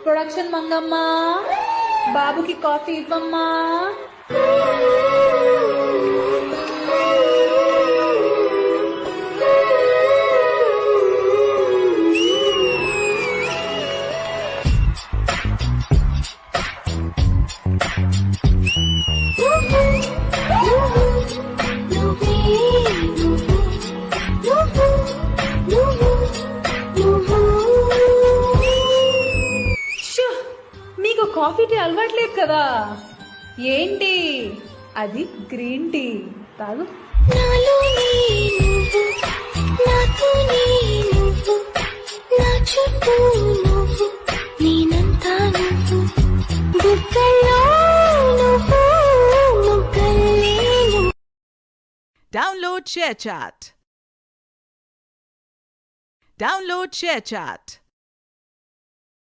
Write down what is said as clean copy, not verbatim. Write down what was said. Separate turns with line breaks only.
Production Mangamma, బాబుకి coffee ఇవ్వమ్మా. మీకు కాఫీ టీ అలవాట్లేదు కదా, ఏంటి అది గ్రీన్ టీ తాగు.
Download ShareChat. Download ShareChat.